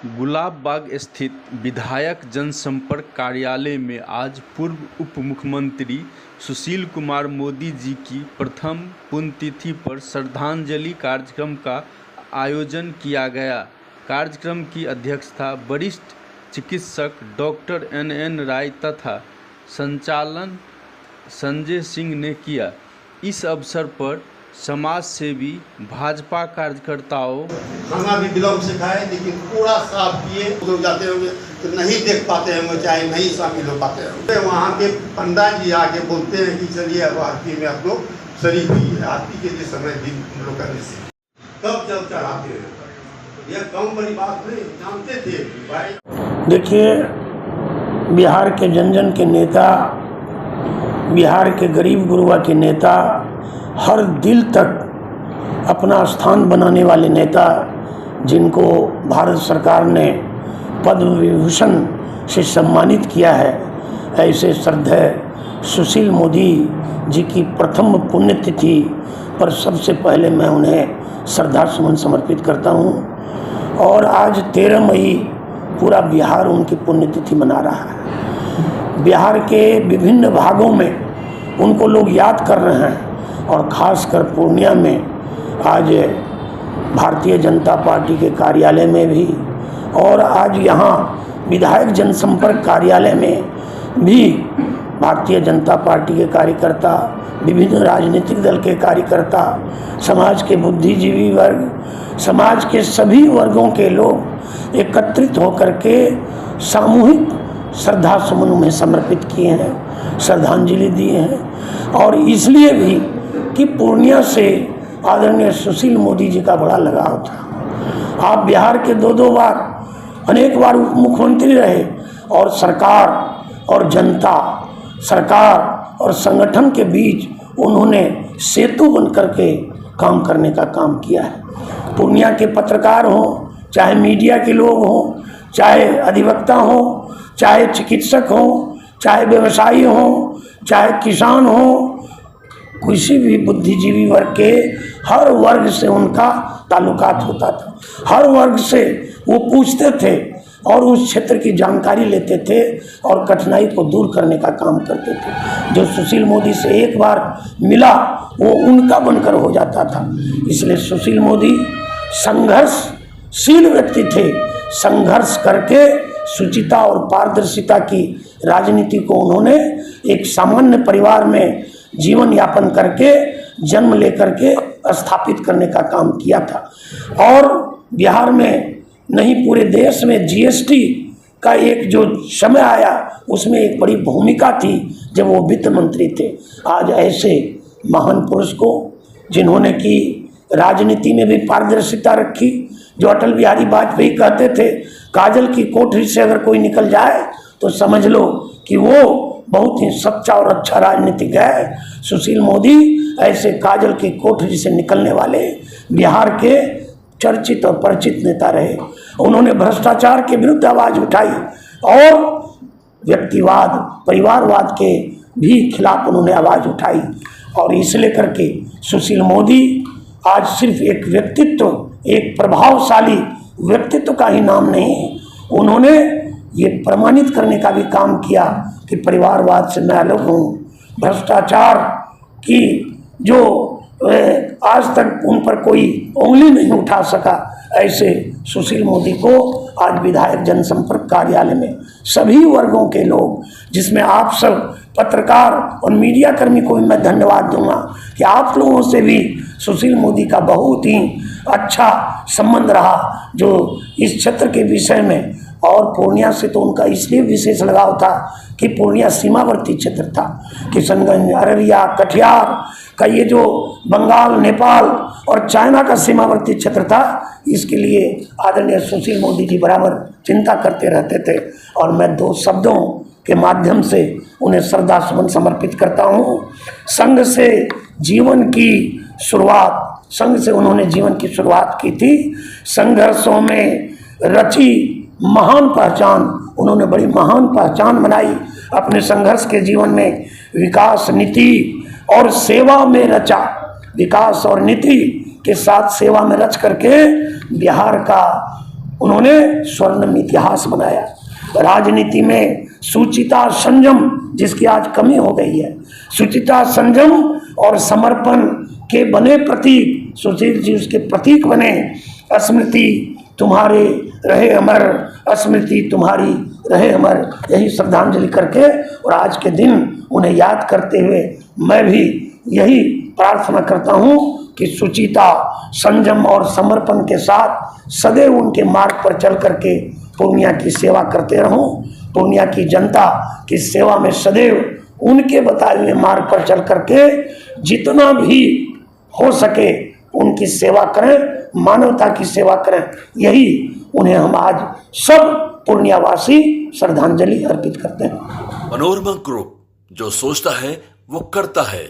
गुलाब बाग स्थित विधायक जनसंपर्क कार्यालय में आज पूर्व उप मुख्यमंत्री सुशील कुमार मोदी जी की प्रथम पुण्यतिथि पर श्रद्धांजलि कार्यक्रम का आयोजन किया गया। कार्यक्रम की अध्यक्षता वरिष्ठ चिकित्सक डॉक्टर NN राय तथा संचालन संजय सिंह ने किया। इस अवसर पर समाज सेवी भाजपा कार्यकर्ताओं खाना भी विलम्ब से खाए, लेकिन पूरा साफ किए। लोग जाते होंगे तो नहीं देख पाते होंगे, चाहे नहीं शामिल हो पाते होंगे। वहाँ के पंडित जी आके बोलते हैं कि चलिए अब आरती में आप लोग शरीक हुई है। आरती के लिए समय दिन हम लोग करने से कब जब चढ़ाते हैं, यह कम बड़ी बात नहीं, जानते थे भाई। देखिए, बिहार के जन जन के नेता, बिहार के गरीब गुरुआ के नेता, हर दिल तक अपना स्थान बनाने वाले नेता, जिनको भारत सरकार ने पद्म विभूषण से सम्मानित किया है, ऐसे श्रद्धेय सुशील मोदी जी की प्रथम पुण्यतिथि पर सबसे पहले मैं उन्हें श्रद्धासुमन समर्पित करता हूं। और आज 13 मई पूरा बिहार उनकी पुण्यतिथि मना रहा है। बिहार के विभिन्न भागों में उनको लोग याद कर रहे हैं और ख़ासकर पूर्णिया में आज भारतीय जनता पार्टी के कार्यालय में भी, और आज यहाँ विधायक जनसंपर्क कार्यालय में भी भारतीय जनता पार्टी के कार्यकर्ता, विभिन्न राजनीतिक दल के कार्यकर्ता, समाज के बुद्धिजीवी वर्ग, समाज के सभी वर्गों के लोग एकत्रित होकर के सामूहिक श्रद्धासुमन उन्हें समर्पित किए हैं, श्रद्धांजलि दिए हैं। और इसलिए भी कि पूर्णिया से आदरणीय सुशील मोदी जी का बड़ा लगाव था। आप बिहार के दो बार, अनेक बार उप मुख्यमंत्री रहे और सरकार और जनता, सरकार और संगठन के बीच उन्होंने सेतु बन करके काम करने का काम किया है। पूर्णिया के पत्रकार हों, चाहे मीडिया के लोग हों, चाहे अधिवक्ता हों, चाहे चिकित्सक हों, चाहे व्यवसायी हों, चाहे किसान हों, किसी भी बुद्धिजीवी वर्ग के हर वर्ग से उनका ताल्लुकात होता था। हर वर्ग से वो पूछते थे और उस क्षेत्र की जानकारी लेते थे और कठिनाई को दूर करने का काम करते थे। जो सुशील मोदी से एक बार मिला वो उनका बनकर हो जाता था। इसलिए सुशील मोदी संघर्षशील व्यक्ति थे। संघर्ष करके शुचिता और पारदर्शिता की राजनीति को उन्होंने एक सामान्य परिवार में जीवन यापन करके, जन्म लेकर के स्थापित करने का काम किया था। और बिहार में नहीं पूरे देश में GST का एक जो समय आया उसमें एक बड़ी भूमिका थी जब वो वित्त मंत्री थे। आज ऐसे महान पुरुष को, जिन्होंने की राजनीति में भी पारदर्शिता रखी, जो अटल बिहारी वाजपेयी कहते थे काजल की कोठरी से अगर कोई निकल जाए तो समझ लो कि वो बहुत ही सच्चा और अच्छा राजनीतिक है। सुशील मोदी ऐसे काजल की कोठरी से निकलने वाले बिहार के चर्चित और परिचित नेता रहे। उन्होंने भ्रष्टाचार के विरुद्ध आवाज उठाई और व्यक्तिवाद, परिवारवाद के भी खिलाफ उन्होंने आवाज उठाई। और इसलिए करके सुशील मोदी आज सिर्फ एक व्यक्तित्व, एक प्रभावशाली व्यक्तित्व का ही नाम नहीं, उन्होंने ये प्रमाणित करने का भी काम किया कि परिवारवाद से मैं अलग हूँ। भ्रष्टाचार की जो आज तक उन पर कोई उंगली नहीं उठा सका, ऐसे सुशील मोदी को आज विधायक जनसंपर्क कार्यालय में सभी वर्गों के लोग, जिसमें आप सब पत्रकार और मीडिया कर्मी को भी मैं धन्यवाद दूंगा कि आप लोगों से भी सुशील मोदी का बहुत ही अच्छा संबंध रहा, जो इस क्षेत्र के विषय में। और पूर्णिया से तो उनका इसलिए विशेष लगाव था कि पूर्णिया सीमावर्ती क्षेत्र था। किशनगंज, अररिया, कटिहार का ये जो बंगाल, नेपाल और चाइना का सीमावर्ती क्षेत्र था, इसके लिए आदरणीय सुशील मोदी जी बराबर चिंता करते रहते थे। और मैं 2 शब्दों के माध्यम से उन्हें श्रद्धासुमन समर्पित करता हूँ। संघ से जीवन की शुरुआत, संघ से उन्होंने जीवन की शुरुआत की थी। संघर्षों में रची महान पहचान, उन्होंने बड़ी महान पहचान बनाई अपने संघर्ष के जीवन में। विकास, नीति और सेवा में रचा, विकास और नीति के साथ सेवा में रच करके बिहार का उन्होंने स्वर्णिम इतिहास बनाया। राजनीति में सुचिता संयम जिसकी आज कमी हो गई है, सुचिता संयम और समर्पण के बने प्रतीक, सुशील जी उसके प्रतीक बने। स्मृति तुम्हारे रहे अमर, स्मृति तुम्हारी रहे अमर, यही श्रद्धांजलि करके और आज के दिन उन्हें याद करते हुए मैं भी यही प्रार्थना करता हूँ कि सुचिता संयम और समर्पण के साथ सदैव उनके मार्ग पर चल करके पूर्णिया की सेवा करते रहूं। पूर्णिया की जनता की सेवा में सदैव उनके बताए हुए मार्ग पर चल करके जितना भी हो सके उनकी सेवा करें, मानवता की सेवा करें। यही उन्हें हम आज सब पूर्णियावासी श्रद्धांजलि अर्पित करते हैं। मनोरमा ग्रुप, जो सोचता है वो करता है।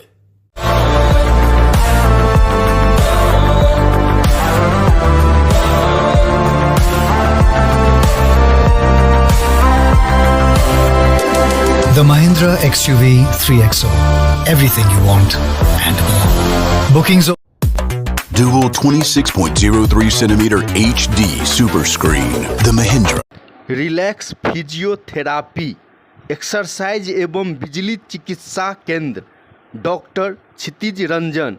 The Mahindra XUV 3XO. Everything you want and more. Bookings. Dual 26.03 centimeter HD super screen. The Mahindra. Relax physiotherapy exercise एवं बिजली चिकित्सा केंद्र, डॉक्टर क्षितिज रंजन।